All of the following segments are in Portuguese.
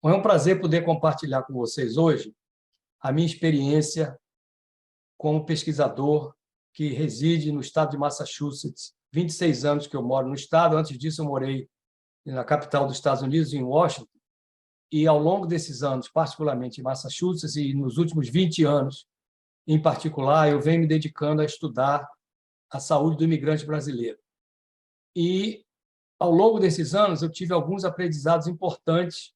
É um prazer poder compartilhar com vocês hoje a minha experiência como pesquisador que reside no estado de Massachusetts. 26 anos que eu moro no estado. Antes disso, eu morei na capital dos Estados Unidos, em Washington. E, ao longo desses anos, particularmente em Massachusetts, e nos últimos 20 anos, em particular, eu venho me dedicando a estudar a saúde do imigrante brasileiro. E, ao longo desses anos, eu tive alguns aprendizados importantes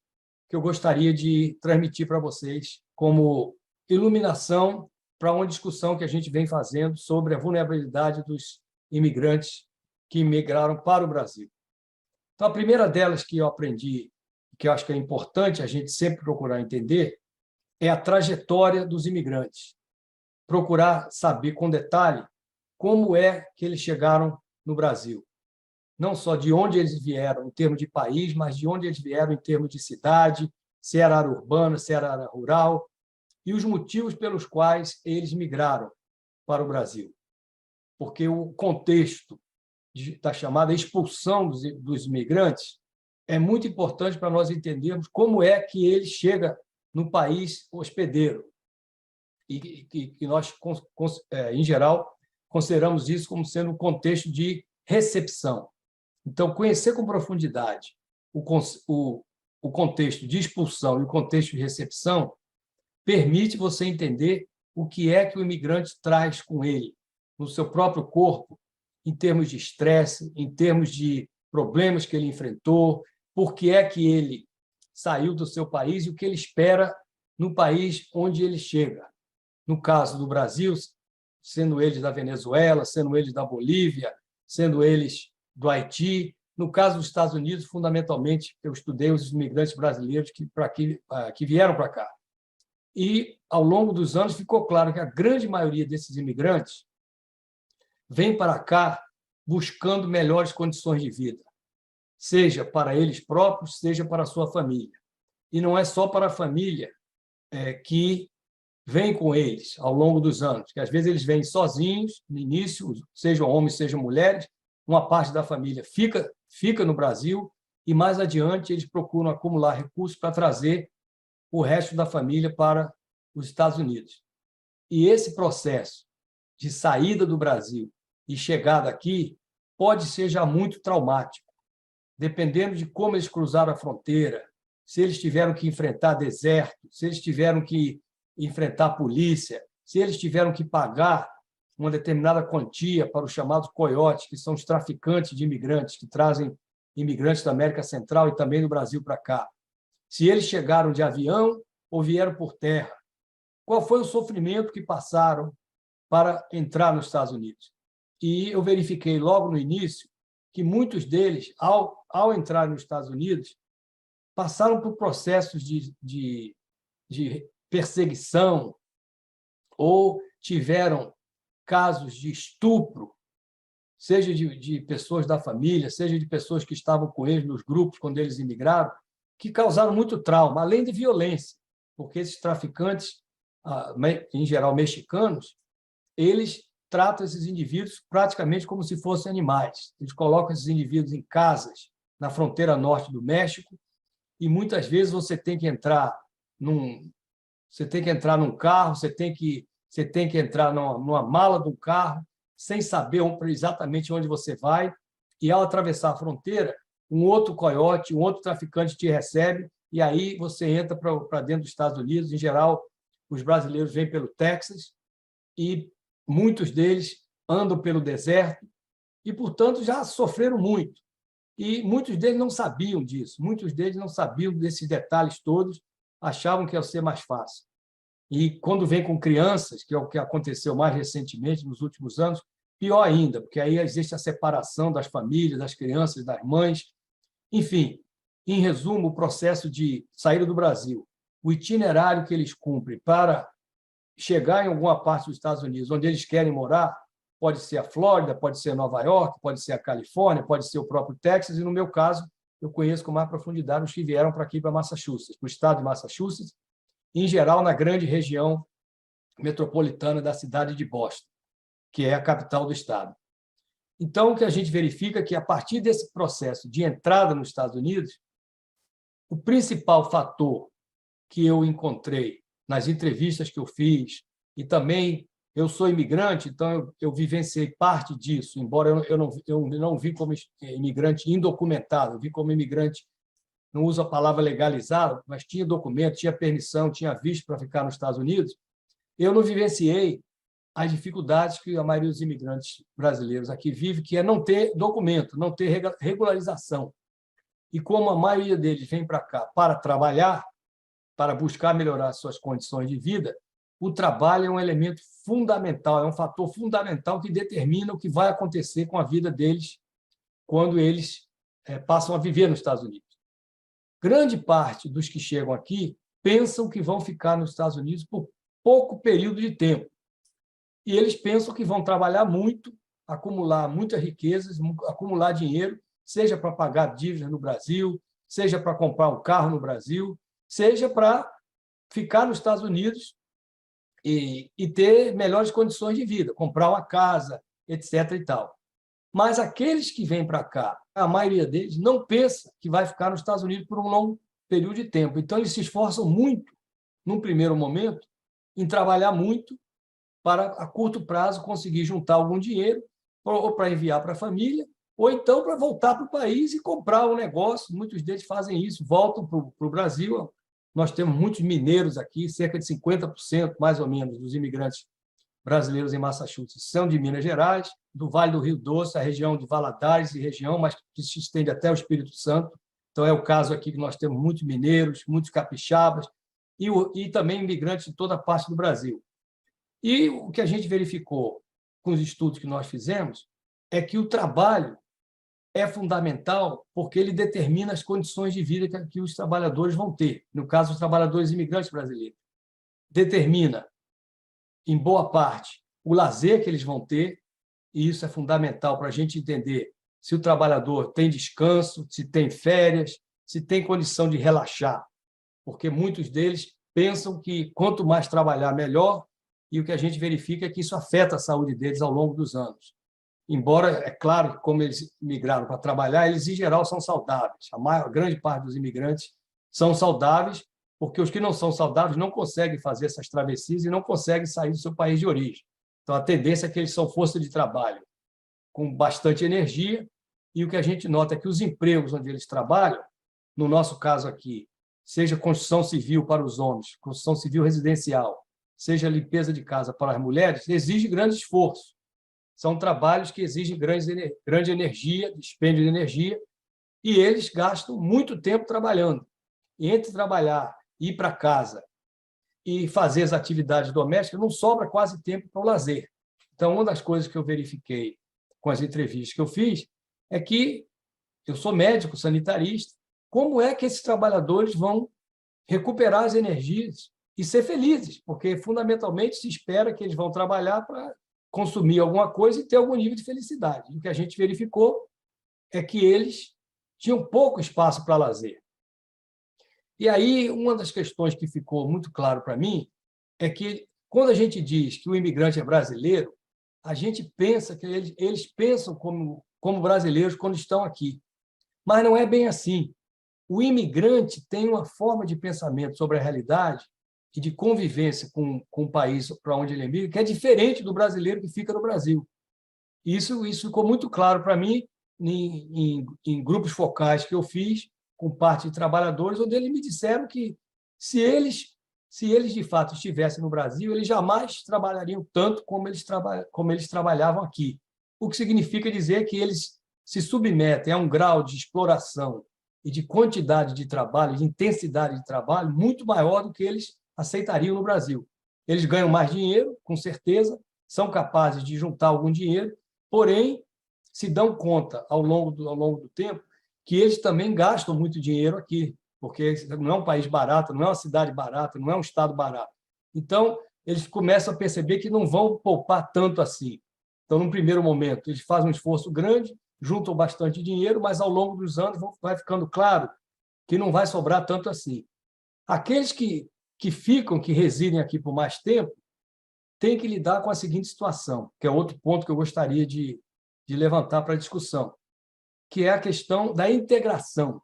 que eu gostaria de transmitir para vocês como iluminação para uma discussão que a gente vem fazendo sobre a vulnerabilidade dos imigrantes que imigraram para o Brasil. Então, a primeira delas que eu aprendi, que eu acho que é importante a gente sempre procurar entender, é a trajetória dos imigrantes. Procurar saber com detalhe como é que eles chegaram no Brasil. Não só de onde eles vieram em termos de país, mas de onde eles vieram em termos de cidade, se era área urbana, se era área rural, e os motivos pelos quais eles migraram para o Brasil. Porque o contexto da chamada expulsão dos imigrantes é muito importante para nós entendermos como é que ele chega no país hospedeiro. E que nós, em geral, consideramos isso como sendo um contexto de recepção. Então, conhecer com profundidade o contexto de expulsão e o contexto de recepção permite você entender o que é que o imigrante traz com ele, no seu próprio corpo, em termos de estresse, em termos de problemas que ele enfrentou, por que é que ele saiu do seu país e o que ele espera no país onde ele chega. No caso do Brasil, sendo eles da Venezuela, sendo eles da Bolívia, sendo eles do Haiti. No caso dos Estados Unidos, fundamentalmente, eu estudei os imigrantes brasileiros que vieram para cá. E, ao longo dos anos, ficou claro que a grande maioria desses imigrantes vem para cá buscando melhores condições de vida, seja para eles próprios, seja para a sua família. E não é só para a família que vem com eles ao longo dos anos, que às vezes eles vêm sozinhos, no início, sejam homens, sejam mulheres, uma parte da família fica no Brasil e, mais adiante, eles procuram acumular recursos para trazer o resto da família para os Estados Unidos. E esse processo de saída do Brasil e chegada aqui pode ser já muito traumático, dependendo de como eles cruzaram a fronteira, se eles tiveram que enfrentar deserto, se eles tiveram que enfrentar a polícia, se eles tiveram que pagar uma determinada quantia para os chamados coiotes, que são os traficantes de imigrantes, que trazem imigrantes da América Central e também do Brasil para cá. Se eles chegaram de avião ou vieram por terra. Qual foi o sofrimento que passaram para entrar nos Estados Unidos? E eu verifiquei logo no início que muitos deles, ao entrar nos Estados Unidos, passaram por processos de perseguição ou tiveram casos de estupro, seja de pessoas da família, seja de pessoas que estavam com eles nos grupos quando eles imigraram, que causaram muito trauma, além de violência, porque esses traficantes, em geral mexicanos, eles tratam esses indivíduos praticamente como se fossem animais. Eles colocam esses indivíduos em casas na fronteira norte do México e, muitas vezes, você tem que entrar num carro, você tem que entrar numa mala do carro, sem saber exatamente onde você vai, e, ao atravessar a fronteira, um outro coiote, um outro traficante te recebe, e aí você entra para dentro dos Estados Unidos. Em geral, os brasileiros vêm pelo Texas, e muitos deles andam pelo deserto, e, portanto, já sofreram muito. E muitos deles não sabiam disso, muitos deles não sabiam desses detalhes todos, achavam que ia ser mais fácil. E, quando vem com crianças, que é o que aconteceu mais recentemente, nos últimos anos, pior ainda, porque aí existe a separação das famílias, das crianças, das mães. Enfim, em resumo, o processo de saída do Brasil, o itinerário que eles cumprem para chegar em alguma parte dos Estados Unidos onde eles querem morar, pode ser a Flórida, pode ser Nova York, pode ser a Califórnia, pode ser o próprio Texas, e, no meu caso, eu conheço com mais profundidade os que vieram para aqui, para Massachusetts, para o estado de Massachusetts, em geral, na grande região metropolitana da cidade de Boston, que é a capital do estado. Então, o que a gente verifica é que, a partir desse processo de entrada nos Estados Unidos, o principal fator que eu encontrei nas entrevistas que eu fiz, e também eu sou imigrante, então eu vivenciei parte disso, embora eu não vi como imigrante indocumentado, eu vi como imigrante, não uso a palavra legalizado, mas tinha documento, tinha permissão, tinha visto para ficar nos Estados Unidos. Eu não vivenciei as dificuldades que a maioria dos imigrantes brasileiros aqui vive, que é não ter documento, não ter regularização. E como a maioria deles vem para cá para trabalhar, para buscar melhorar suas condições de vida, o trabalho é um elemento fundamental, é um fator fundamental que determina o que vai acontecer com a vida deles quando eles passam a viver nos Estados Unidos. Grande parte dos que chegam aqui pensam que vão ficar nos Estados Unidos por pouco período de tempo. E eles pensam que vão trabalhar muito, acumular muitas riquezas, acumular dinheiro, seja para pagar dívidas no Brasil, seja para comprar um carro no Brasil, seja para ficar nos Estados Unidos e ter melhores condições de vida, comprar uma casa, etc. e tal. Mas aqueles que vêm para cá, a maioria deles não pensa que vai ficar nos Estados Unidos por um longo período de tempo. Então, eles se esforçam muito, num primeiro momento, em trabalhar muito para, a curto prazo, conseguir juntar algum dinheiro ou para enviar para a família, ou então para voltar para o país e comprar um negócio. Muitos deles fazem isso, voltam para o Brasil. Nós temos muitos mineiros aqui, cerca de 50%, mais ou menos, dos imigrantes brasileiros em Massachusetts são de Minas Gerais, do Vale do Rio Doce, a região de Valadares e região, mas que se estende até o Espírito Santo. Então, é o caso aqui que nós temos muitos mineiros, muitos capixabas e também imigrantes de toda a parte do Brasil. E o que a gente verificou com os estudos que nós fizemos é que o trabalho é fundamental porque ele determina as condições de vida que os trabalhadores vão ter. No caso, os trabalhadores imigrantes brasileiros. Determina, em boa parte, o lazer que eles vão ter, e isso é fundamental para a gente entender se o trabalhador tem descanso, se tem férias, se tem condição de relaxar, porque muitos deles pensam que quanto mais trabalhar, melhor, e o que a gente verifica é que isso afeta a saúde deles ao longo dos anos. Embora, é claro, que como eles migraram para trabalhar, eles, em geral, são saudáveis. A grande parte dos imigrantes são saudáveis, porque os que não são saudáveis não conseguem fazer essas travessias e não conseguem sair do seu país de origem. Então, a tendência é que eles são força de trabalho com bastante energia, e o que a gente nota é que os empregos onde eles trabalham, no nosso caso aqui, seja construção civil para os homens, construção civil residencial, seja limpeza de casa para as mulheres, exige grande esforço. São trabalhos que exigem grande energia, dispêndio de energia, e eles gastam muito tempo trabalhando. E entre trabalhar, ir para casa e fazer as atividades domésticas, não sobra quase tempo para o lazer. Então, uma das coisas que eu verifiquei com as entrevistas que eu fiz é que eu sou médico sanitarista, como é que esses trabalhadores vão recuperar as energias e ser felizes? Porque, fundamentalmente, se espera que eles vão trabalhar para consumir alguma coisa e ter algum nível de felicidade. E o que a gente verificou é que eles tinham pouco espaço para lazer. E aí, uma das questões que ficou muito claro para mim é que, quando a gente diz que o imigrante é brasileiro, a gente pensa que eles pensam como brasileiros quando estão aqui. Mas não é bem assim. O imigrante tem uma forma de pensamento sobre a realidade e de convivência com o país para onde ele emigra, que é diferente do brasileiro que fica no Brasil. Isso ficou muito claro para mim em grupos focais que eu fiz com parte de trabalhadores, onde eles me disseram que, se eles de fato estivessem no Brasil, eles jamais trabalhariam tanto como eles trabalhavam aqui. O que significa dizer que eles se submetem a um grau de exploração e de quantidade de trabalho, de intensidade de trabalho, muito maior do que eles aceitariam no Brasil. Eles ganham mais dinheiro, com certeza, são capazes de juntar algum dinheiro, porém, se dão conta, ao longo do tempo, que eles também gastam muito dinheiro aqui, porque não é um país barato, não é uma cidade barata, não é um estado barato. Então, eles começam a perceber que não vão poupar tanto assim. Então, num primeiro momento, eles fazem um esforço grande, juntam bastante dinheiro, mas, ao longo dos anos, vai ficando claro que não vai sobrar tanto assim. Aqueles que ficam, que residem aqui por mais tempo, têm que lidar com a seguinte situação, que é outro ponto que eu gostaria de levantar para a discussão, que é a questão da integração.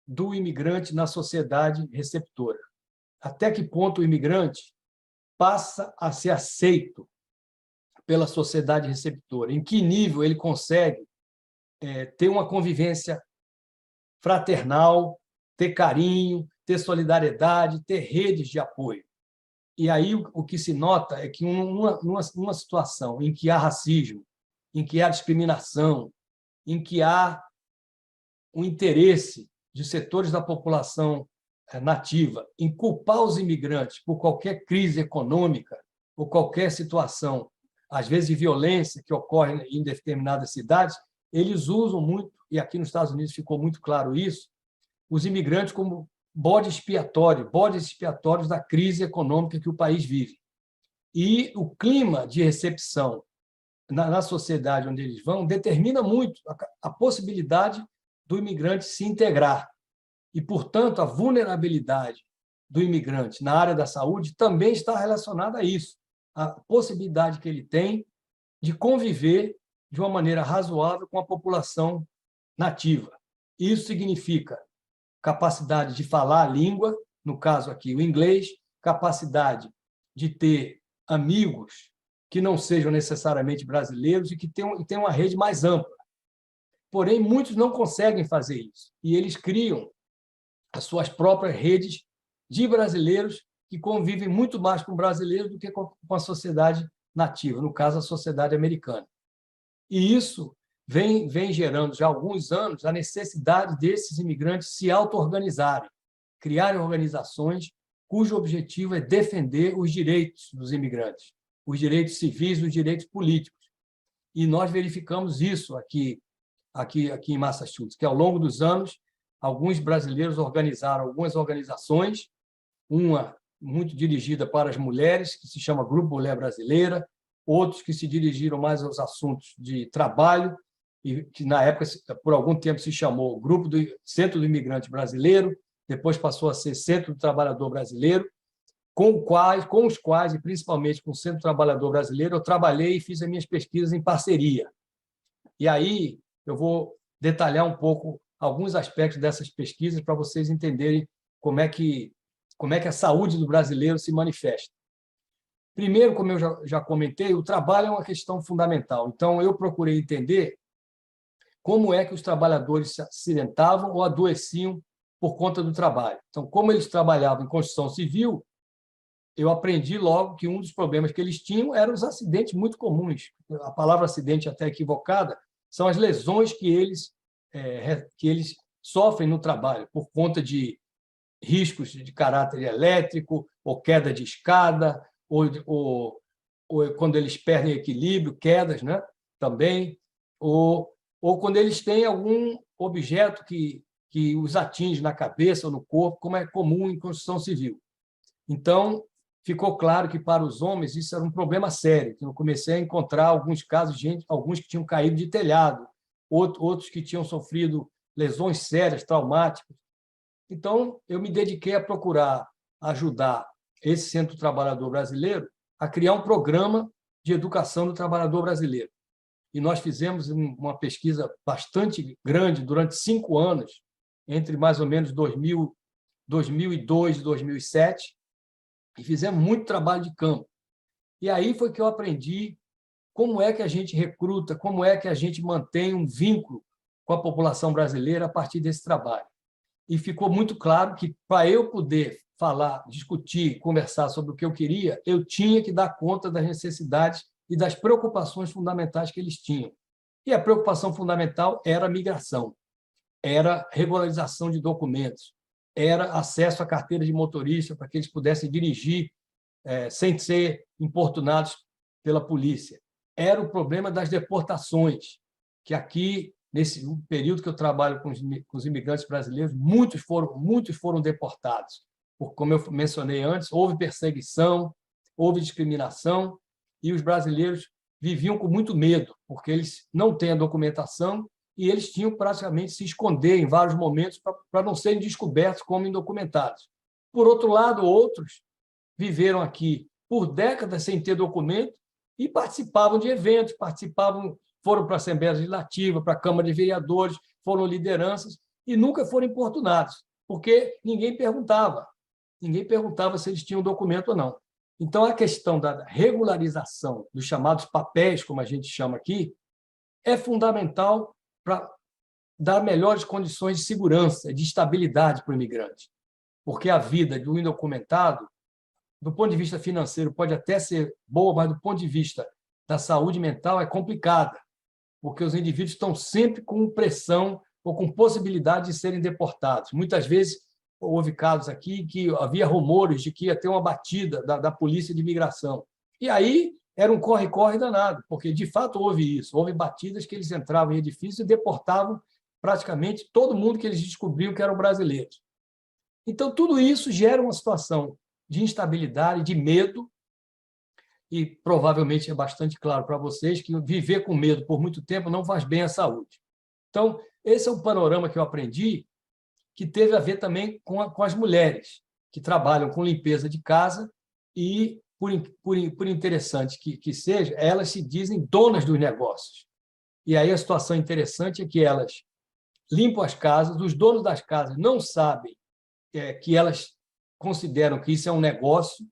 do imigrante na sociedade receptora. Até que ponto o imigrante passa a ser aceito pela sociedade receptora? Em que nível ele consegue ter uma convivência fraternal, ter carinho, ter solidariedade, ter redes de apoio? E aí o que se nota é que numa situação em que há racismo, em que há discriminação, em que há um interesse de setores da população nativa em culpar os imigrantes por qualquer crise econômica ou qualquer situação, às vezes de violência, que ocorre em determinadas cidades, eles usam muito, e aqui nos Estados Unidos ficou muito claro isso, os imigrantes como bodes expiatórios da crise econômica que o país vive. E o clima de recepção na sociedade onde eles vão determina muito a possibilidade do imigrante se integrar. E, portanto, a vulnerabilidade do imigrante na área da saúde também está relacionada a isso, a possibilidade que ele tem de conviver de uma maneira razoável com a população nativa. Isso significa capacidade de falar a língua, no caso aqui o inglês, capacidade de ter amigos que não sejam necessariamente brasileiros e que tenham uma rede mais ampla. Porém, muitos não conseguem fazer isso, e eles criam as suas próprias redes de brasileiros que convivem muito mais com brasileiros do que com a sociedade nativa, no caso, a sociedade americana. E isso vem gerando, já há alguns anos, a necessidade desses imigrantes se auto-organizarem, criarem organizações cujo objetivo é defender os direitos dos imigrantes, os direitos civis, os direitos políticos. E nós verificamos isso aqui em Massachusetts, que, ao longo dos anos, alguns brasileiros organizaram algumas organizações, uma muito dirigida para as mulheres, que se chama Grupo Mulher Brasileira, outros que se dirigiram mais aos assuntos de trabalho, e que, na época, por algum tempo, se chamou Grupo do Centro do Imigrante Brasileiro, depois passou a ser Centro do Trabalhador Brasileiro, com os quais, e principalmente com o Centro do Trabalhador Brasileiro, eu trabalhei e fiz as minhas pesquisas em parceria. E aí eu vou detalhar um pouco alguns aspectos dessas pesquisas para vocês entenderem como é que a saúde do brasileiro se manifesta. Primeiro, como eu já comentei, o trabalho é uma questão fundamental. Então, eu procurei entender como é que os trabalhadores se acidentavam ou adoeciam por conta do trabalho. Então, como eles trabalhavam em construção civil, eu aprendi logo que um dos problemas que eles tinham eram os acidentes muito comuns. A palavra acidente até equivocada, são as lesões que eles sofrem no trabalho, por conta de riscos de caráter elétrico, ou queda de escada, ou quando eles perdem equilíbrio, quedas, né? Também, ou quando eles têm algum objeto que os atinge na cabeça ou no corpo, como é comum em construção civil. Então, ficou claro que, para os homens, isso era um problema sério. Eu comecei a encontrar alguns casos, alguns que tinham caído de telhado, outros que tinham sofrido lesões sérias, traumáticas. Então, eu me dediquei a procurar ajudar esse Centro Trabalhador Brasileiro a criar um programa de educação do trabalhador brasileiro. E nós fizemos uma pesquisa bastante grande durante 5 anos, entre mais ou menos 2002 e 2007, e fizemos muito trabalho de campo. E aí foi que eu aprendi como é que a gente recruta, como é que a gente mantém um vínculo com a população brasileira a partir desse trabalho. E ficou muito claro que, para eu poder falar, discutir, conversar sobre o que eu queria, eu tinha que dar conta das necessidades e das preocupações fundamentais que eles tinham. E a preocupação fundamental era a migração, era regularização de documentos, era acesso à carteira de motorista para que eles pudessem dirigir sem ser importunados pela polícia. Era o problema das deportações, que aqui, nesse período que eu trabalho com os imigrantes brasileiros, muitos foram deportados. Como eu mencionei antes, houve perseguição, houve discriminação, e os brasileiros viviam com muito medo, porque eles não têm a documentação e eles tinham praticamente se esconder em vários momentos para não serem descobertos como indocumentados. Por outro lado, outros viveram aqui por décadas sem ter documento e participavam de eventos, foram para a Assembleia Legislativa, para a Câmara de Vereadores, foram lideranças, e nunca foram importunados, porque ninguém perguntava se eles tinham documento ou não. Então, a questão da regularização dos chamados papéis, como a gente chama aqui, é fundamental para dar melhores condições de segurança, de estabilidade para o imigrante. Porque a vida do indocumentado, do ponto de vista financeiro, pode até ser boa, mas do ponto de vista da saúde mental é complicada, porque os indivíduos estão sempre com pressão ou com possibilidade de serem deportados. Muitas vezes, houve casos aqui que havia rumores de que ia ter uma batida da polícia de imigração. E aí era um corre-corre danado, porque, de fato, houve isso. Houve batidas que eles entravam em edifícios e deportavam praticamente todo mundo que eles descobriam que eram brasileiros. Então, tudo isso gera uma situação de instabilidade, de medo, e provavelmente é bastante claro para vocês que viver com medo por muito tempo não faz bem à saúde. Então, esse é um panorama que eu aprendi, que teve a ver também com as mulheres, que trabalham com limpeza de casa e, por interessante que seja, elas se dizem donas dos negócios. E aí a situação interessante é que elas limpam as casas, os donos das casas não sabem que elas consideram que isso é um negócio,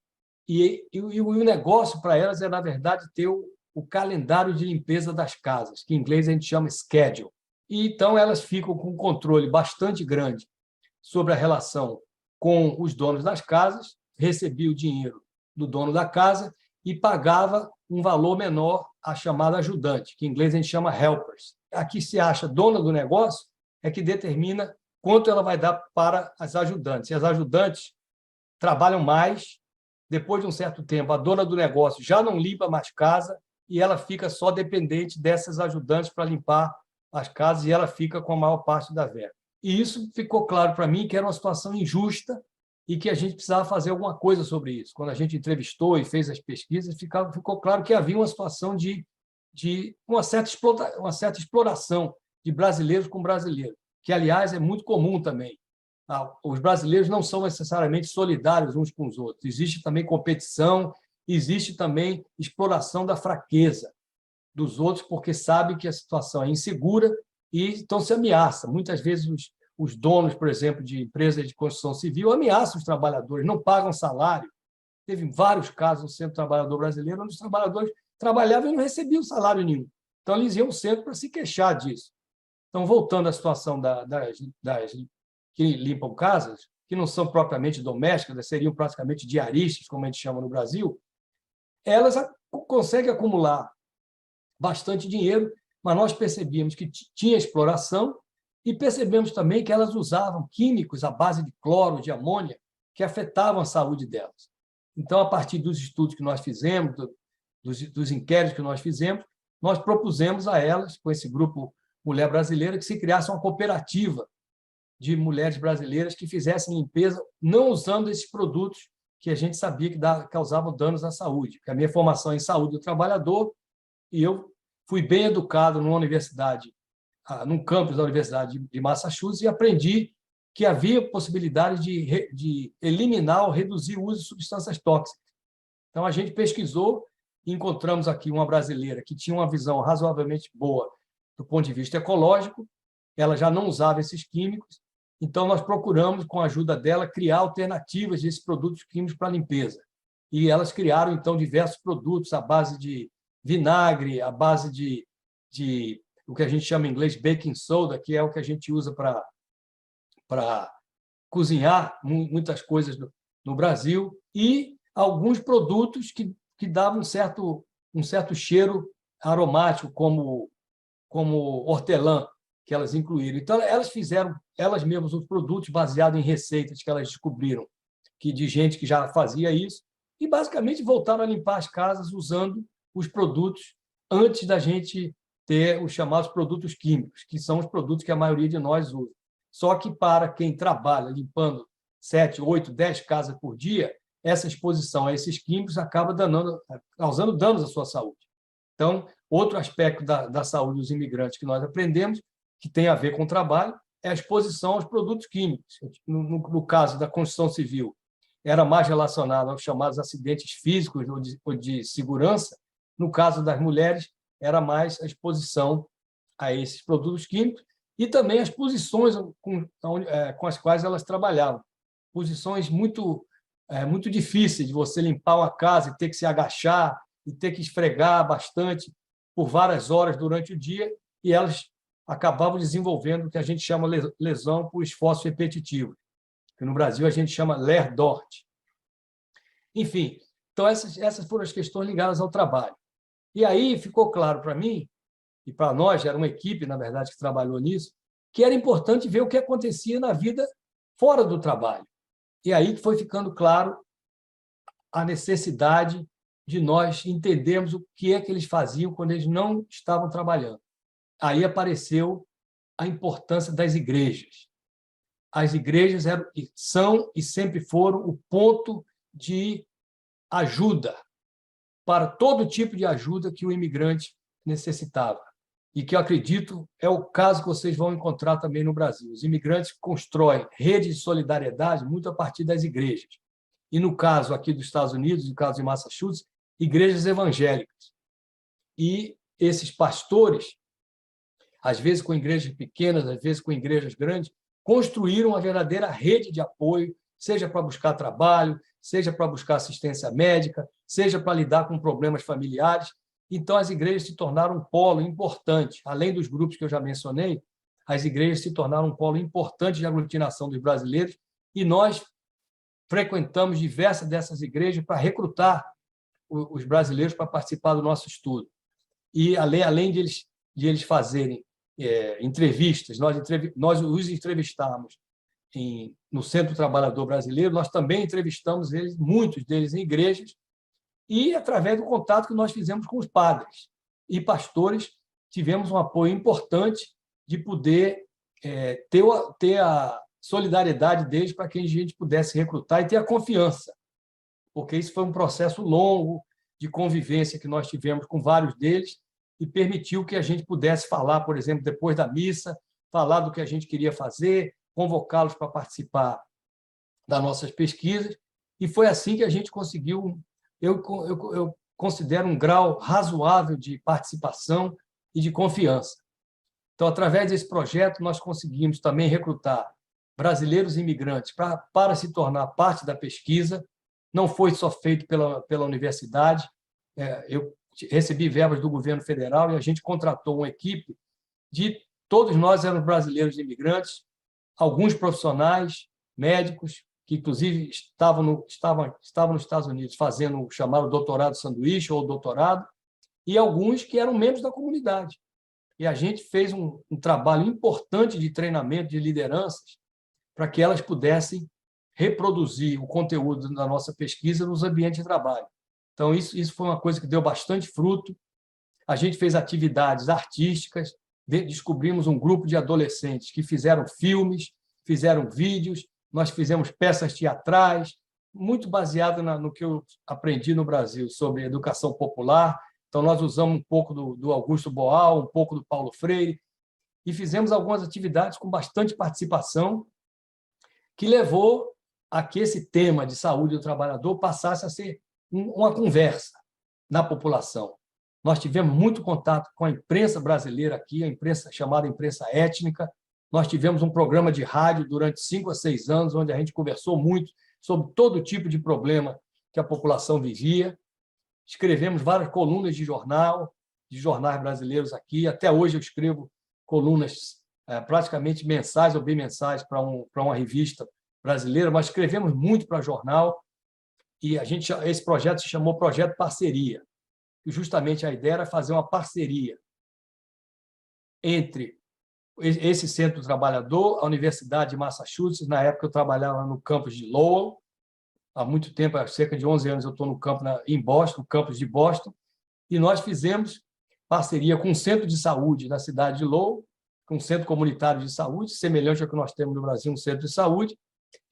e o negócio para elas é, na verdade, ter o calendário de limpeza das casas, que em inglês a gente chama schedule. E então elas ficam com um controle bastante grande sobre a relação com os donos das casas, recebia o dinheiro do dono da casa e pagava um valor menor à chamada ajudante, que em inglês a gente chama helpers. Aqui se acha dona do negócio é que determina quanto ela vai dar para as ajudantes. E as ajudantes trabalham mais, depois de um certo tempo, a dona do negócio já não limpa mais casa e ela fica só dependente dessas ajudantes para limpar as casas e ela fica com a maior parte da verba. E isso ficou claro para mim que era uma situação injusta e que a gente precisava fazer alguma coisa sobre isso. Quando a gente entrevistou e fez as pesquisas, ficou claro que havia uma situação de uma certa exploração de brasileiros com brasileiros, que, aliás, é muito comum também. Os brasileiros não são necessariamente solidários uns com os outros. Existe também competição, existe também exploração da fraqueza dos outros, porque sabem que a situação é insegura e então se ameaça. Muitas vezes os donos, por exemplo, de empresas de construção civil ameaçam os trabalhadores, não pagam salário. Teve vários casos no Centro Trabalhador Brasileiro onde os trabalhadores trabalhavam e não recebiam salário nenhum. Então, eles iam ao centro para se queixar disso. Então, voltando à situação das que limpam casas, que não são propriamente domésticas, seriam praticamente diaristas, como a gente chama no Brasil, elas conseguem acumular bastante dinheiro, mas nós percebíamos que tinha exploração e percebemos também que elas usavam químicos à base de cloro, de amônia, que afetavam a saúde delas. Então, a partir dos estudos que nós fizemos, dos inquéritos que nós fizemos, nós propusemos a elas, com esse grupo Mulher Brasileira, que se criasse uma cooperativa de mulheres brasileiras que fizessem limpeza não usando esses produtos que a gente sabia que causavam danos à saúde. Porque a minha formação é em saúde do trabalhador e eu fui bem educado numa universidade, num campus da Universidade de Massachusetts, e aprendi que havia possibilidade de eliminar ou reduzir o uso de substâncias tóxicas. Então, a gente pesquisou e encontramos aqui uma brasileira que tinha uma visão razoavelmente boa do ponto de vista ecológico, ela já não usava esses químicos, então nós procuramos, com a ajuda dela, criar alternativas desses produtos químicos para limpeza. E elas criaram, então, diversos produtos à base de vinagre, à base de o que a gente chama em inglês baking soda, que é o que a gente usa para cozinhar muitas coisas no Brasil, e alguns produtos que davam um certo cheiro aromático, como hortelã, que elas incluíram. Então, elas fizeram, elas mesmas, os produtos baseados em receitas que elas descobriram, de gente que já fazia isso, e, basicamente, voltaram a limpar as casas usando os produtos antes da gente ter os chamados produtos químicos, que são os produtos que a maioria de nós usa. Só que, para quem trabalha limpando 7, 8, 10 casas por dia, essa exposição a esses químicos acaba causando danos à sua saúde. Então, outro aspecto da saúde dos imigrantes que nós aprendemos, que tem a ver com o trabalho, é a exposição aos produtos químicos. No caso da construção civil, era mais relacionado aos chamados acidentes físicos ou de segurança. No caso das mulheres, era mais a exposição a esses produtos químicos. e também as posições com as quais elas trabalhavam. Posições muito difíceis de você limpar uma casa e ter que se agachar e ter que esfregar bastante por várias horas durante o dia, e elas acabavam desenvolvendo o que a gente chama lesão por esforço repetitivo, que no Brasil a gente chama Ler-Dort. Enfim, então essas foram as questões ligadas ao trabalho. E aí ficou claro para mim, e para nós, era uma equipe, na verdade, que trabalhou nisso, que era importante ver o que acontecia na vida fora do trabalho. E aí que foi ficando claro a necessidade de nós entendermos o que é que eles faziam quando eles não estavam trabalhando. Aí apareceu a importância das igrejas. As igrejas são e sempre foram o ponto de ajuda para todo tipo de ajuda que o imigrante necessitava. E que eu acredito é o caso que vocês vão encontrar também no Brasil. Os imigrantes constroem redes de solidariedade muito a partir das igrejas. E no caso aqui dos Estados Unidos, no caso de Massachusetts, igrejas evangélicas. E esses pastores, às vezes com igrejas pequenas, às vezes com igrejas grandes, construíram uma verdadeira rede de apoio, seja para buscar trabalho, seja para buscar assistência médica, seja para lidar com problemas familiares. Então, as igrejas se tornaram um polo importante. Além dos grupos que eu já mencionei, as igrejas se tornaram um polo importante de aglutinação dos brasileiros, e nós frequentamos diversas dessas igrejas para recrutar os brasileiros para participar do nosso estudo. E, além de eles fazerem entrevistas, nós os entrevistamos no Centro Trabalhador Brasileiro, nós também entrevistamos eles, muitos deles em igrejas, e, através do contato que nós fizemos com os padres e pastores, tivemos um apoio importante de poder ter a solidariedade deles para que a gente pudesse recrutar e ter a confiança, porque isso foi um processo longo de convivência que nós tivemos com vários deles e permitiu que a gente pudesse falar, por exemplo, depois da missa, falar do que a gente queria fazer, convocá-los para participar das nossas pesquisas, e foi assim que a gente conseguiu, eu considero, um grau razoável de participação e de confiança. Então, através desse projeto, nós conseguimos também recrutar brasileiros imigrantes para se tornar parte da pesquisa. Não foi só feito pela universidade, eu recebi verbas do governo federal e a gente contratou uma equipe todos nós éramos brasileiros imigrantes, alguns profissionais, médicos, que inclusive estavam nos Estados Unidos fazendo o chamado doutorado sanduíche ou doutorado, e alguns que eram membros da comunidade. E a gente fez um trabalho importante de treinamento de lideranças para que elas pudessem reproduzir o conteúdo da nossa pesquisa nos ambientes de trabalho. Então, isso foi uma coisa que deu bastante fruto. A gente fez atividades artísticas, descobrimos um grupo de adolescentes que fizeram filmes, fizeram vídeos, nós fizemos peças teatrais, muito baseado no que eu aprendi no Brasil sobre educação popular. Então, nós usamos um pouco do Augusto Boal, um pouco do Paulo Freire, e fizemos algumas atividades com bastante participação, que levou a que esse tema de saúde do trabalhador passasse a ser uma conversa na população. Nós tivemos muito contato com a imprensa brasileira aqui, a imprensa chamada imprensa étnica. Nós tivemos um programa de rádio durante 5 a 6 anos, onde a gente conversou muito sobre todo tipo de problema que a população vivia. Escrevemos várias colunas de jornais brasileiros aqui. Até hoje eu escrevo colunas praticamente mensais ou bimensais para uma revista brasileira, mas escrevemos muito para jornal, e esse projeto se chamou Projeto Parceria. E justamente a ideia era fazer uma parceria entre esse Centro Trabalhador, a Universidade de Massachusetts. Na época eu trabalhava no campus de Lowell, há muito tempo, há cerca de 11 anos eu estou no campus em Boston, no campus de Boston, e nós fizemos parceria com um centro de saúde da cidade de Lowell, com um centro comunitário de saúde, semelhante ao que nós temos no Brasil, um centro de saúde,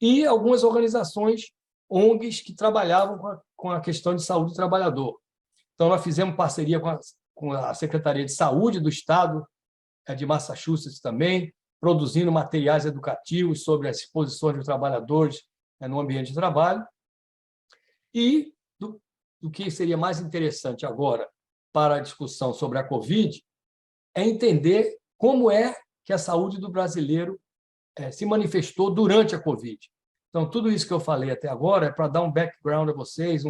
e algumas organizações ONGs que trabalhavam com a questão de saúde do trabalhador. Então, nós fizemos parceria com a Secretaria de Saúde do Estado de Massachusetts também, produzindo materiais educativos sobre as exposições dos trabalhadores no ambiente de trabalho. E do que seria mais interessante agora para a discussão sobre a Covid é entender como é que a saúde do brasileiro se manifestou durante a Covid. Então, tudo isso que eu falei até agora é para dar um background a vocês,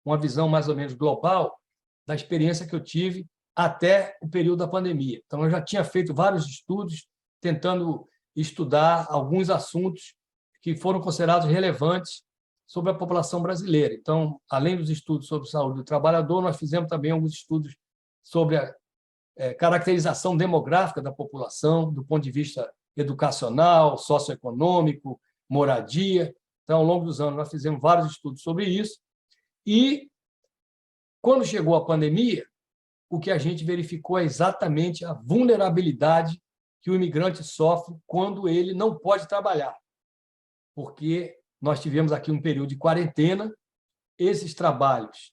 uma visão mais ou menos global da experiência que eu tive até o período da pandemia. Então, eu já tinha feito vários estudos tentando estudar alguns assuntos que foram considerados relevantes sobre a população brasileira. Então, além dos estudos sobre saúde do trabalhador, nós fizemos também alguns estudos sobre a caracterização demográfica da população, do ponto de vista educacional, socioeconômico, moradia. Então, ao longo dos anos, nós fizemos vários estudos sobre isso. E, quando chegou a pandemia, o que a gente verificou é exatamente a vulnerabilidade que o imigrante sofre quando ele não pode trabalhar. Porque nós tivemos aqui um período de quarentena, esses trabalhos,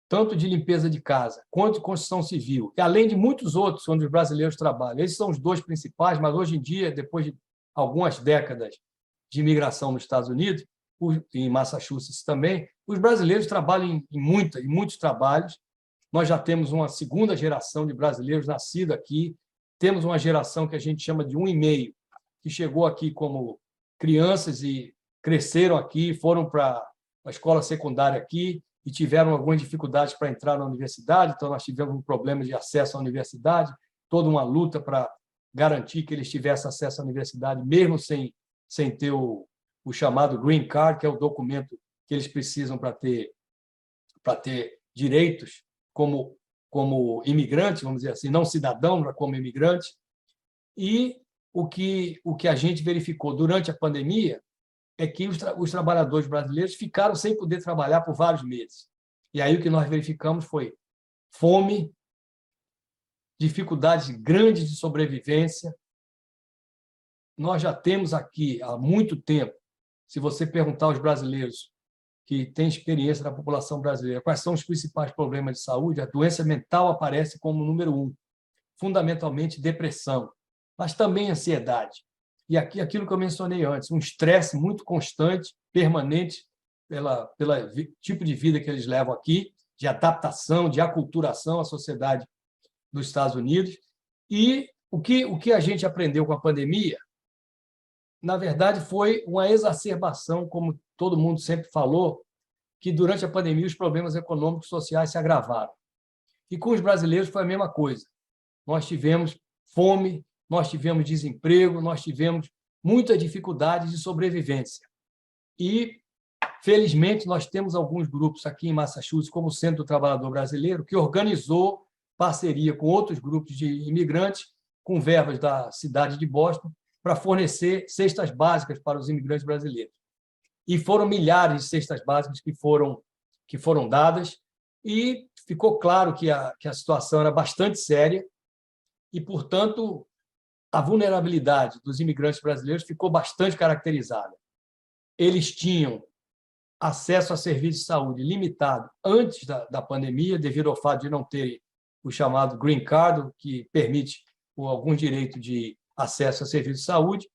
tanto de limpeza de casa quanto de construção civil, e além de muitos outros onde os brasileiros trabalham. Esses são os dois principais, mas hoje em dia, depois de algumas décadas de imigração nos Estados Unidos, em Massachusetts também, os brasileiros trabalham em muitos trabalhos. Nós já temos uma segunda geração de brasileiros nascidos aqui, temos uma geração que a gente chama de 1,5, que chegou aqui como crianças e cresceram aqui, foram para a escola secundária aqui e tiveram algumas dificuldades para entrar na universidade, então nós tivemos um problema de acesso à universidade, toda uma luta para garantir que eles tivessem acesso à universidade, mesmo sem ter o chamado Green Card, que é o documento que eles precisam para ter direitos como imigrante, vamos dizer assim, não cidadão, mas como imigrante. E o que a gente verificou durante a pandemia é que os trabalhadores brasileiros ficaram sem poder trabalhar por vários meses. E aí o que nós verificamos foi fome, dificuldades grandes de sobrevivência. Nós já temos aqui há muito tempo, se você perguntar aos brasileiros que têm experiência na população brasileira, quais são os principais problemas de saúde, a doença mental aparece como número 1, fundamentalmente depressão, mas também ansiedade. E aqui, aquilo que eu mencionei antes, um estresse muito constante, permanente, pelo tipo de vida que eles levam aqui, de adaptação, de aculturação à sociedade dos Estados Unidos. E o que a gente aprendeu com a pandemia, na verdade, foi uma exacerbação, como todo mundo sempre falou, que durante a pandemia os problemas econômicos e sociais se agravaram. E com os brasileiros foi a mesma coisa. Nós tivemos fome, nós tivemos desemprego, nós tivemos muita dificuldade de sobrevivência. E, felizmente, nós temos alguns grupos aqui em Massachusetts, como o Centro do Trabalhador Brasileiro, que organizou parceria com outros grupos de imigrantes, com verbas da cidade de Boston, para fornecer cestas básicas para os imigrantes brasileiros. E foram milhares de cestas básicas que foram dadas, e ficou claro que a situação era bastante séria e, portanto, a vulnerabilidade dos imigrantes brasileiros ficou bastante caracterizada. Eles tinham acesso a serviços de saúde limitado antes da pandemia, devido ao fato de não terem o chamado Green Card, que permite algum direito de acesso a serviços de saúde.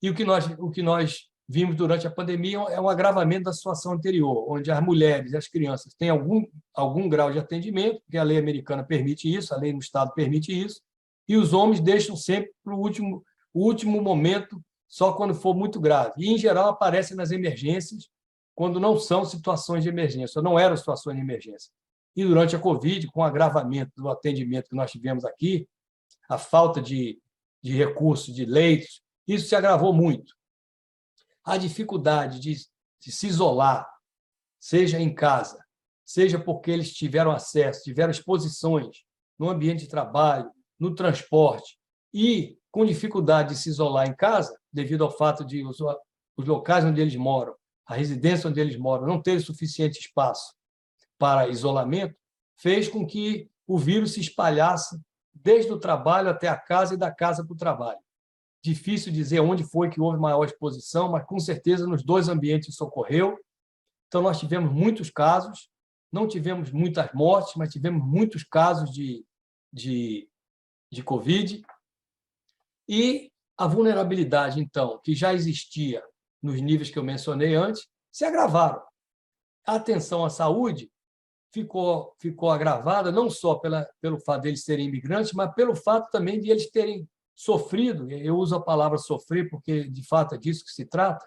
E o que nós vimos durante a pandemia é um agravamento da situação anterior, onde as mulheres e as crianças têm algum grau de atendimento, porque a lei americana permite isso, a lei no Estado permite isso, e os homens deixam sempre para o último momento, só quando for muito grave. E, em geral, aparecem nas emergências, quando não são situações de emergência, ou não eram situações de emergência. E, durante a Covid, com o agravamento do atendimento que nós tivemos aqui, a falta de recursos, de leitos, isso se agravou muito. A dificuldade de se isolar, seja em casa, seja porque eles tiveram acesso, tiveram exposições no ambiente de trabalho, no transporte, e com dificuldade de se isolar em casa, devido ao fato de os locais onde eles moram, a residência onde eles moram, não terem suficiente espaço para isolamento, fez com que o vírus se espalhasse desde o trabalho até a casa e da casa para o trabalho. Difícil dizer onde foi que houve maior exposição, mas, com certeza, nos dois ambientes isso ocorreu. Então, nós tivemos muitos casos, não tivemos muitas mortes, mas tivemos muitos casos de Covid. E a vulnerabilidade, então, que já existia nos níveis que eu mencionei antes, se agravaram. A atenção à saúde ficou agravada não só pelo fato de eles serem imigrantes, mas pelo fato também de eles terem sofrido, eu uso a palavra sofrer porque, de fato, é disso que se trata,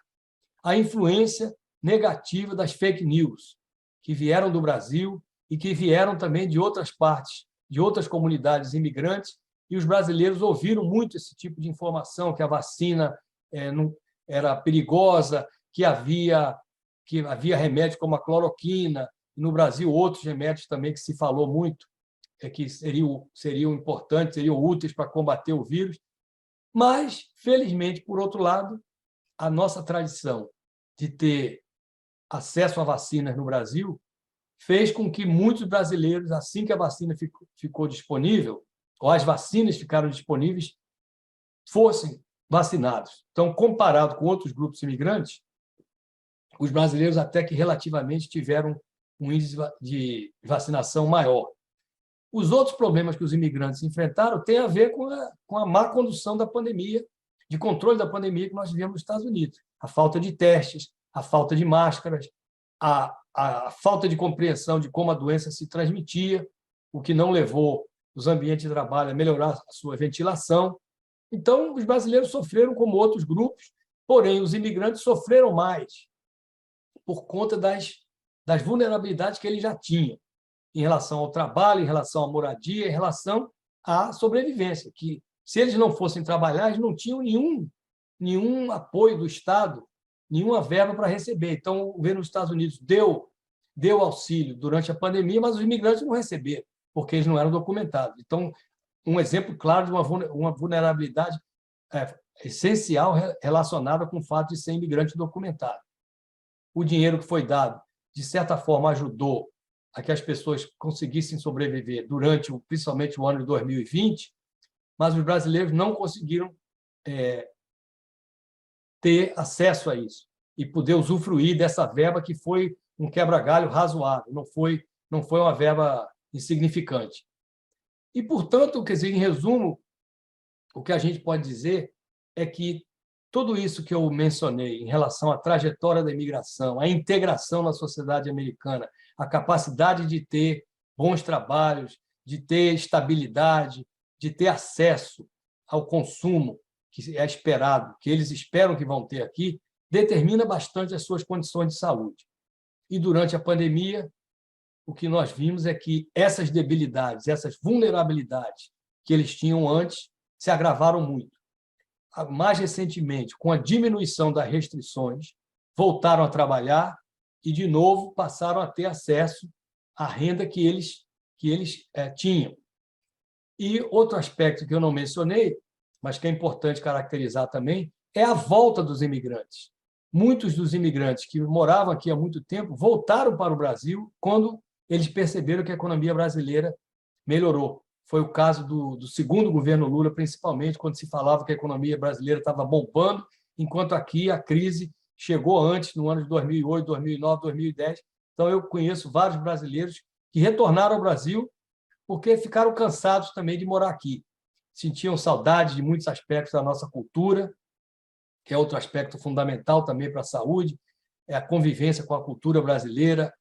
a influência negativa das fake news, que vieram do Brasil e que vieram também de outras partes, de outras comunidades imigrantes, e os brasileiros ouviram muito esse tipo de informação, que a vacina não era perigosa, que havia remédios como a cloroquina, e no Brasil outros remédios também que se falou muito, que seriam importantes, seriam úteis para combater o vírus. Mas, felizmente, por outro lado, a nossa tradição de ter acesso a vacinas no Brasil fez com que muitos brasileiros, assim que a vacina ficou disponível, ou as vacinas ficaram disponíveis, fossem vacinados. Então, comparado com outros grupos imigrantes, os brasileiros até que relativamente tiveram um índice de vacinação maior. Os outros problemas que os imigrantes enfrentaram têm a ver com a má condução da pandemia, de controle da pandemia que nós vivemos nos Estados Unidos. A falta de testes, a falta de máscaras, a falta de compreensão de como a doença se transmitia, o que não levou os ambientes de trabalho a melhorar a sua ventilação. Então, os brasileiros sofreram como outros grupos, porém, os imigrantes sofreram mais por conta das vulnerabilidades que eles já tinham em relação ao trabalho, em relação à moradia, em relação à sobrevivência, que se eles não fossem trabalhar, eles não tinham nenhum apoio do Estado, nenhuma verba para receber. Então, o governo dos Estados Unidos deu auxílio durante a pandemia, mas os imigrantes não receberam, porque eles não eram documentados. Então, um exemplo claro de uma vulnerabilidade essencial relacionada com o fato de ser imigrante documentado. O dinheiro que foi dado, de certa forma, ajudou a que as pessoas conseguissem sobreviver durante, principalmente, o ano de 2020, mas os brasileiros não conseguiram ter acesso a isso e poder usufruir dessa verba que foi um quebra-galho razoável, não foi uma verba insignificante. E, portanto, quer dizer, em resumo, o que a gente pode dizer é que tudo isso que eu mencionei em relação à trajetória da imigração, à integração na sociedade americana, a capacidade de ter bons trabalhos, de ter estabilidade, de ter acesso ao consumo que é esperado, que eles esperam que vão ter aqui, determina bastante as suas condições de saúde. E, durante a pandemia, o que nós vimos é que essas debilidades, essas vulnerabilidades que eles tinham antes, se agravaram muito. Mais recentemente, com a diminuição das restrições, voltaram a trabalhar e, de novo, passaram a ter acesso à renda que eles tinham. E outro aspecto que eu não mencionei, mas que é importante caracterizar também, é a volta dos imigrantes. Muitos dos imigrantes que moravam aqui há muito tempo voltaram para o Brasil quando eles perceberam que a economia brasileira melhorou. Foi o caso do segundo governo Lula, principalmente, quando se falava que a economia brasileira estava bombando, enquanto aqui a crise chegou antes, no ano de 2008, 2009, 2010. Então, eu conheço vários brasileiros que retornaram ao Brasil porque ficaram cansados também de morar aqui. Sentiam saudade de muitos aspectos da nossa cultura, que é outro aspecto fundamental também para a saúde, é a convivência com a cultura brasileira,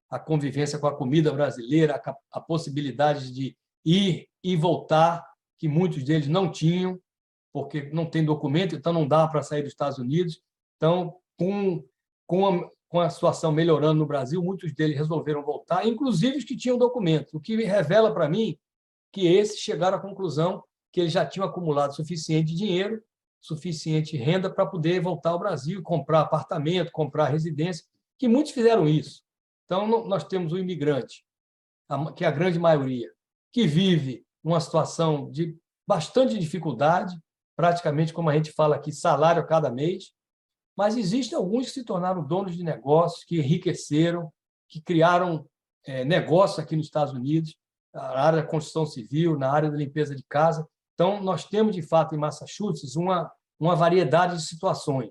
a convivência com a comida brasileira, a possibilidade de ir e voltar, que muitos deles não tinham, porque não tem documento, então não dá para sair dos Estados Unidos. Então, com a situação melhorando no Brasil, muitos deles resolveram voltar, inclusive os que tinham documento, o que revela para mim que esses chegaram à conclusão que eles já tinham acumulado suficiente dinheiro, suficiente renda para poder voltar ao Brasil, comprar apartamento, comprar residência, que muitos fizeram isso. Então, nós temos o imigrante, que é a grande maioria, que vive uma situação de bastante dificuldade, praticamente, como a gente fala aqui, salário a cada mês, mas existem alguns que se tornaram donos de negócios, que enriqueceram, que criaram negócios aqui nos Estados Unidos, na área da construção civil, na área da limpeza de casa. Então, nós temos, de fato, em Massachusetts, uma variedade de situações.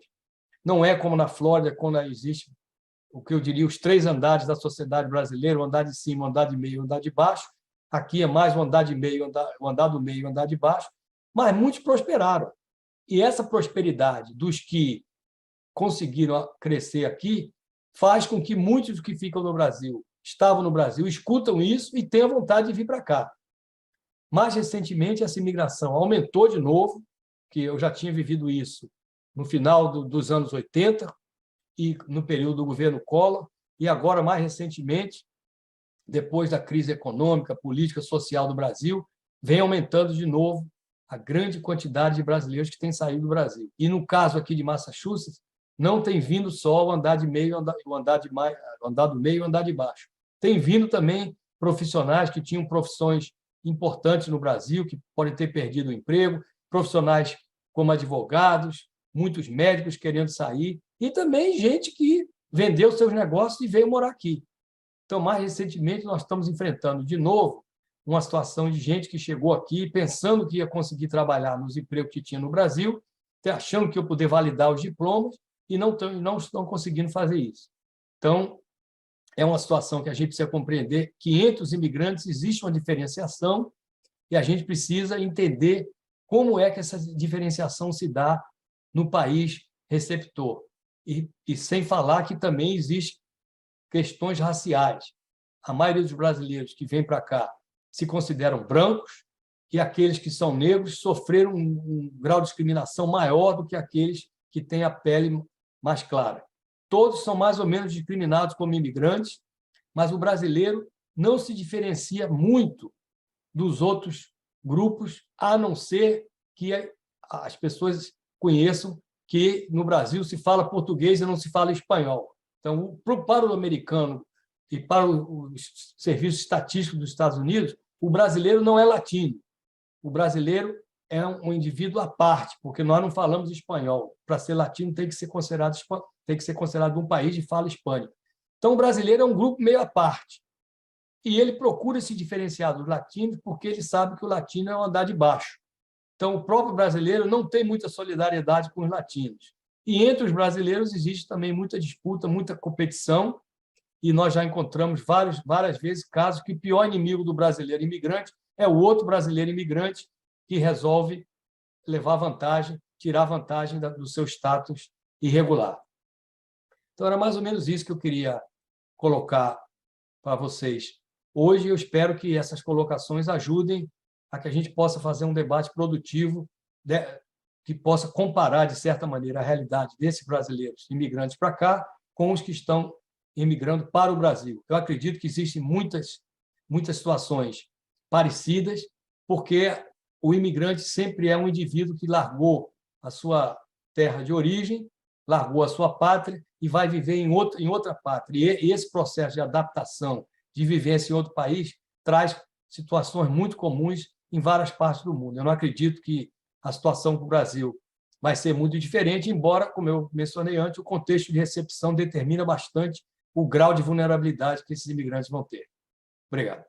Não é como na Flórida, quando existe o que eu diria os 3 andares da sociedade brasileira, o andar de cima, o andar de meio e o andar de baixo. Aqui é mais o andar de meio, o andar do meio e o andar de baixo, mas muitos prosperaram. E essa prosperidade dos que conseguiram crescer aqui faz com que muitos que ficam no Brasil, estavam no Brasil, escutam isso e tenham vontade de vir para cá. Mais recentemente, essa imigração aumentou de novo, que eu já tinha vivido isso no final dos anos 80 e no período do governo Collor, e agora, mais recentemente, depois da crise econômica, política, social do Brasil, vem aumentando de novo a grande quantidade de brasileiros que têm saído do Brasil. E, no caso aqui de Massachusetts, não tem vindo só o andar de meio, o andar do meio e o andar de baixo. Tem vindo também profissionais que tinham profissões importantes no Brasil, que podem ter perdido o emprego, profissionais como advogados, muitos médicos querendo sair, e também gente que vendeu seus negócios e veio morar aqui. Então, mais recentemente, nós estamos enfrentando de novo uma situação de gente que chegou aqui pensando que ia conseguir trabalhar nos empregos que tinha no Brasil, achando que ia poder validar os diplomas e não estão conseguindo fazer isso. Então, é uma situação que a gente precisa compreender que entre os imigrantes existe uma diferenciação e a gente precisa entender como é que essa diferenciação se dá no país receptor. E sem falar que também existem questões raciais. A maioria dos brasileiros que vêm para cá se consideram brancos e aqueles que são negros sofreram um grau de discriminação maior do que aqueles que têm a pele mais clara. Todos são mais ou menos discriminados como imigrantes, mas o brasileiro não se diferencia muito dos outros grupos, a não ser que as pessoas conheçam que no Brasil se fala português e não se fala espanhol. Então, para o americano e para os serviços estatísticos dos Estados Unidos, o brasileiro não é latino. O brasileiro é um indivíduo à parte, porque nós não falamos espanhol. Para ser latino, tem que ser considerado um país de fala hispânica. Então, o brasileiro é um grupo meio à parte. E ele procura se diferenciar dos latinos porque ele sabe que o latino é um andar de baixo. Então, o próprio brasileiro não tem muita solidariedade com os latinos. E entre os brasileiros existe também muita disputa, muita competição, e nós já encontramos várias vezes casos que o pior inimigo do brasileiro imigrante é o outro brasileiro imigrante que resolve levar vantagem, tirar vantagem do seu status irregular. Então, era mais ou menos isso que eu queria colocar para vocês hoje. Eu espero que essas colocações ajudem a que a gente possa fazer um debate produtivo, que possa comparar, de certa maneira, a realidade desses brasileiros imigrantes para cá com os que estão imigrando para o Brasil. Eu acredito que existem muitas situações parecidas, porque o imigrante sempre é um indivíduo que largou a sua terra de origem, largou a sua pátria e vai viver em outra pátria. E esse processo de adaptação, de vivência em outro país, traz situações muito comuns em várias partes do mundo. Eu não acredito que a situação do Brasil vai ser muito diferente, embora, como eu mencionei antes, o contexto de recepção determina bastante o grau de vulnerabilidade que esses imigrantes vão ter. Obrigado.